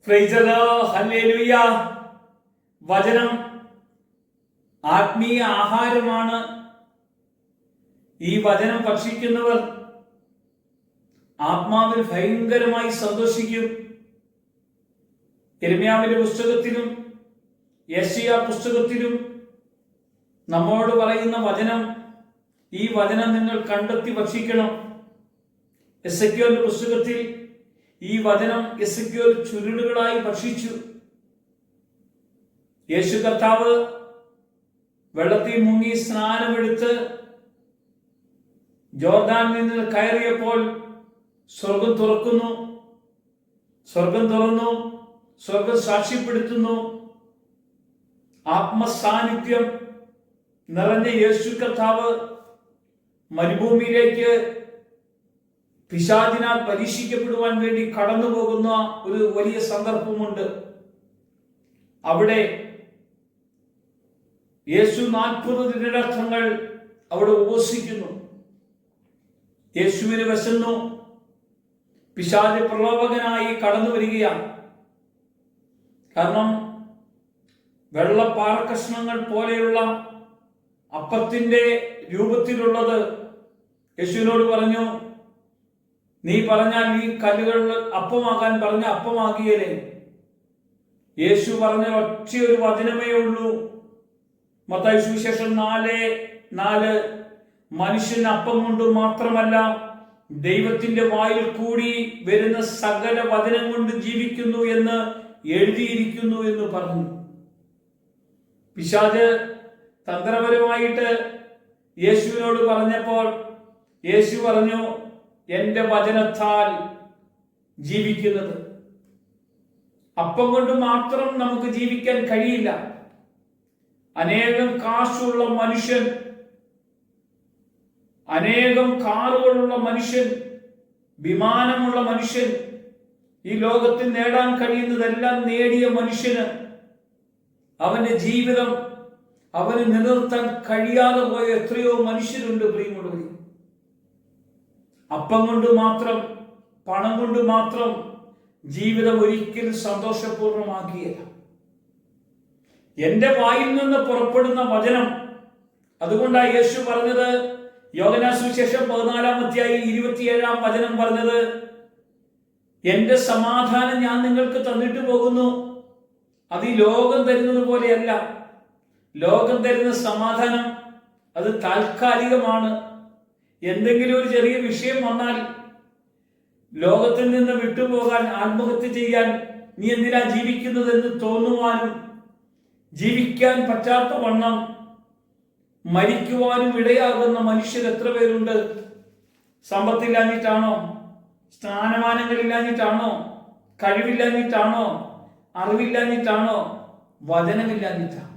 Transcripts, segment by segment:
Praise the Lord, hallelujah. വചനം ആത്മീയ ആഹാരമാണ്. ഈ വചനം ഭക്ഷിക്കുന്നവർ ആത്മാവിൽ ഭയങ്കരമായി സന്തോഷിക്കും. യിരെമ്യാവിന്റെ പുസ്തകത്തിലും യെശയ്യാ പുസ്തകത്തിലും നമ്മോട് പറയുന്ന വചനം, ഈ വചനം നിങ്ങൾ കണ്ടെത്തി ഭക്ഷിക്കണം. എസെക്കിയേലിന്റെ പുസ്തകത്തിൽ ഈ വചനം എസെക്കിയേൽ ചുരുളുകളായി ഭക്ഷിച്ചു. യേശു കർത്താവ് വെള്ളത്തിൽ മുങ്ങി സ്നാനമെടുത്ത് ജോർദാനിൽ നിന്ന് കയറിയപ്പോൾ സ്വർഗം തുറന്നു. സ്വർഗം സാക്ഷ്യപ്പെടുത്തുന്നു. ആത്മസാന്നിധ്യം നിറഞ്ഞ യേശു കർത്താവ് മരുഭൂമിയിലേക്ക് പിശാചിനാൽ പരീക്ഷിക്കപ്പെടുവാൻ വേണ്ടി കടന്നു പോകുന്ന ഒരു വലിയ സന്ദർഭമുണ്ട്. അവിടെ യേശു 40 ദിനരാത്രങ്ങൾ അവിടെ ഉപവസിക്കുന്നു. യേശുവിന് വിശന്നു. പിശാച് പ്രലോഭകനായി കടന്നു വരികയാണ്. കാരണം വെള്ളപ്പാറക്കഷ്ണങ്ങൾ പോലെയുള്ള അപ്പത്തിന്റെ രൂപത്തിലുള്ളത് യേശുവിനോട് പറഞ്ഞു, നീ പറഞ്ഞാൽ ഈ കല്ലുകൾ അപ്പമാകാൻ പറഞ്ഞ അപ്പമാകിയല്ലേ. യേശു പറഞ്ഞ ഒറ്റയൊരു വചനമേ ഉള്ളൂ. മത്തായി സുവിശേഷം 4:4, മനുഷ്യൻ അപ്പം കൊണ്ട് മാത്രമല്ല ദൈവത്തിന്റെ വായിൽ കൂടി വരുന്ന സകല വചനം കൊണ്ട് ജീവിക്കുന്നു എന്ന് എഴുതിയിരിക്കുന്നു എന്ന് പറഞ്ഞു. പിശാച് തന്ത്രപരമായിട്ട് യേശുവിനോട് പറഞ്ഞപ്പോൾ യേശു പറഞ്ഞു, എന്റെ വചനത്താൽ ജീവിക്കുന്നത്. അപ്പം കൊണ്ട് മാത്രം നമുക്ക് ജീവിക്കാൻ കഴിയില്ല. അനേകം കാശുള്ള മനുഷ്യൻ, അനേകം കാറുകളുള്ള മനുഷ്യൻ, വിമാനമുള്ള മനുഷ്യൻ, ഈ ലോകത്തിൽ നേടാൻ കഴിയുന്നതെല്ലാം നേടിയ മനുഷ്യന് അവന്റെ ജീവിതം അവന് നിലനിർത്താൻ കഴിയാതെ പോയ എത്രയോ മനുഷ്യരുണ്ട്. പ്രിയമുള്ളവരെ, അപ്പം കൊണ്ട് മാത്രം, പണം കൊണ്ട് മാത്രം ജീവിതം ഒരിക്കലും സന്തോഷപൂർണ്ണമാക്കിയല്ല. എന്റെ വായിൽ നിന്ന് പുറപ്പെടുന്ന വചനം, അതുകൊണ്ടാണ് യേശു പറഞ്ഞത്, യോഹന്നാൻ സുവിശേഷം 14:27 വചനം പറഞ്ഞത്, എന്റെ സമാധാനം ഞാൻ നിങ്ങൾക്ക് തന്നിട്ട് പോകുന്നു. അത് ഈ ലോകം തരുന്നത് പോലെയല്ല. ലോകം തരുന്ന സമാധാനം അത് താൽക്കാലികമാണ്. എന്തെങ്കിലും ഒരു ചെറിയ വിഷയം വന്നാൽ ലോകത്തിൽ നിന്ന് വിട്ടുപോകാൻ, ആത്മഹത്യ ചെയ്യാൻ, നീ എന്തിനാ ജീവിക്കുന്നതെന്ന് തോന്നുവാനും, ജീവിക്കാൻ പറ്റാത്ത വണ്ണം മരിക്കുവാനും ഇടയാകുന്ന മനുഷ്യർ എത്ര പേരുണ്ട്? സമ്പത്തില്ലാഞ്ഞിട്ടാണോ? സ്ഥാനമാനങ്ങളില്ലാഞ്ഞിട്ടാണോ? കഴിവില്ലാഞ്ഞിട്ടാണോ? അറിവില്ലാഞ്ഞിട്ടാണോ? വചനമില്ലാഞ്ഞിട്ടാണ്.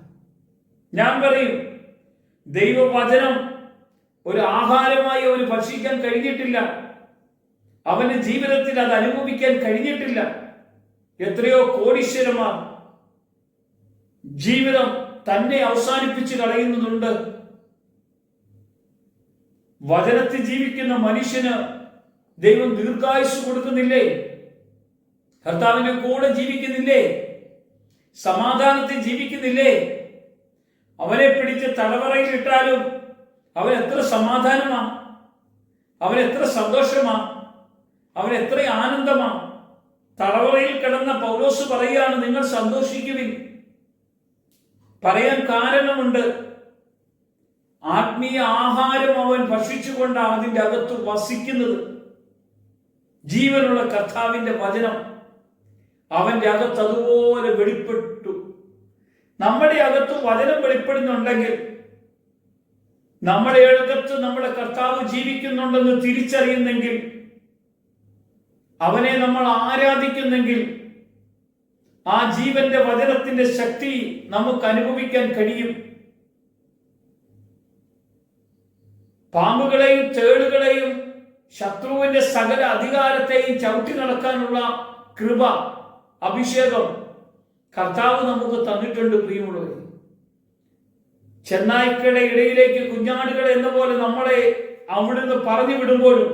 ഞാൻ പറയും, ദൈവവചനം ഒരു ആഹാരമായി അവന് ഭക്ഷിക്കാൻ കഴിഞ്ഞിട്ടില്ല. അവന്റെ ജീവിതത്തിൽ അത് അനുഭവിക്കാൻ കഴിഞ്ഞിട്ടില്ല. എത്രയോ കോടീശ്വരന്മാർ ജീവിതം തന്നെ അവസാനിപ്പിച്ച് കളയുന്നുണ്ട്. വചനത്തിൽ ജീവിക്കുന്ന മനുഷ്യന് ദൈവം ദീർഘായുസ് കൊടുക്കുന്നില്ലേ? കർത്താവിന്റെ കൂടെ ജീവിക്കുന്നില്ലേ? സമാധാനത്തിൽ ജീവിക്കുന്നില്ലേ? അവനെ പിടിച്ച് തടവറയിൽ ഇട്ടാലും അവൻ എത്ര സമാധാനമാ, അവൻ എത്ര സന്തോഷമാ, അവൻ എത്ര ആനന്ദമാ. തടവറയിൽ കിടന്ന പൗലോസ് പറയുകയാണ്, നിങ്ങൾ സന്തോഷിക്കുവിൻ. പറയാൻ കാരണമുണ്ട്. ആത്മീയ ആഹാരം അവൻ ഭക്ഷിച്ചുകൊണ്ടാണ് അതിൻ്റെ അകത്ത് വസിക്കുന്നത്. ജീവനുള്ള കർത്താവിന്റെ വചനം അവന്റെ അകത്ത് അതുപോലെ വെളിപ്പെട്ടു. നമ്മുടെ അകത്ത് വചനം വെളിപ്പെടുന്നുണ്ടെങ്കിൽ, നമ്മുടെ അകത്ത് നമ്മുടെ കർത്താവ് ജീവിക്കുന്നുണ്ടെന്ന് തിരിച്ചറിയുന്നെങ്കിൽ, അവനെ നമ്മൾ ആരാധിക്കുന്നെങ്കിൽ, ആ ജീവന്റെ വചനത്തിന്റെ ശക്തി നമുക്ക് അനുഭവിക്കാൻ കഴിയും. പാമ്പുകളെയും തേളുകളെയും ശത്രുവിന്റെ സകല അധികാരത്തെയും ചവിട്ടി നടക്കാനുള്ള കൃപ, അഭിഷേകം കർത്താവ് നമുക്ക് തന്നിട്ടുണ്ട്. പ്രിയമുള്ളവർ, ചെന്നായ്ക്കളുടെ ഇടയിലേക്ക് കുഞ്ഞാടുകൾ എന്ന പോലെ നമ്മളെ അവിടുന്ന് പറഞ്ഞു വിടുമ്പോഴും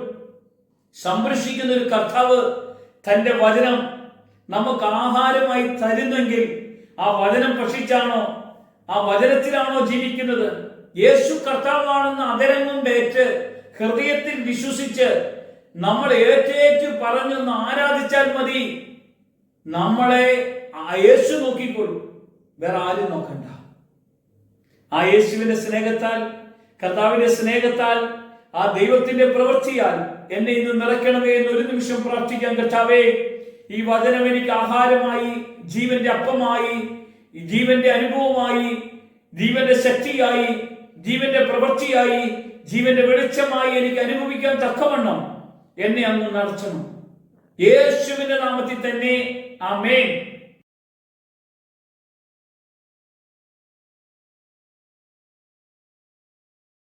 സംരക്ഷിക്കുന്ന ഒരു കർത്താവ് തന്റെ വചനം നമുക്ക് ആഹാരമായി തരുന്നെങ്കിൽ ആ വചനം ഭക്ഷിച്ചാണോ, ആ വചനത്തിലാണോ ജീവിക്കുന്നത്? യേശു കർത്താവാണെന്ന് അതരം കൊണ്ടേറ്റ് ഹൃദയത്തിൽ വിശ്വസിച്ച് നമ്മൾ ഏറ്റേറ്റ് പറഞ്ഞൊന്ന് ആരാധിച്ചാൽ മതി. നമ്മളെ ആ യേശു നോക്കിക്കൊള്ളും, വേറെ ആരും നോക്കണ്ട. ആ യേശുവിന്റെ സ്നേഹത്താൽ, കർത്താവിന്റെ സ്നേഹത്താൽ, ആ ദൈവത്തിന്റെ പ്രവൃത്തിയാൽ എന്നെ ഇന്ന് നിറയ്ക്കണമേ എന്ന് ഒരു നിമിഷം പ്രാർത്ഥിക്കാൻ. കർത്താവേ, ഈ വചനം എനിക്ക് ആഹാരമായി, ജീവന്റെ അപ്പമായി, ജീവന്റെ അനുഭവമായി, ജീവന്റെ ശക്തിയായി, ജീവന്റെ പ്രവൃത്തിയായി, ജീവന്റെ വെളിച്ചമായി എനിക്ക് അനുഭവിക്കാൻ തക്കവണ്ണം എന്നെ അങ്ങ് നടത്തണം. യേശുവിന്റെ നാമത്തിൽ തന്നെ ആമേൻ.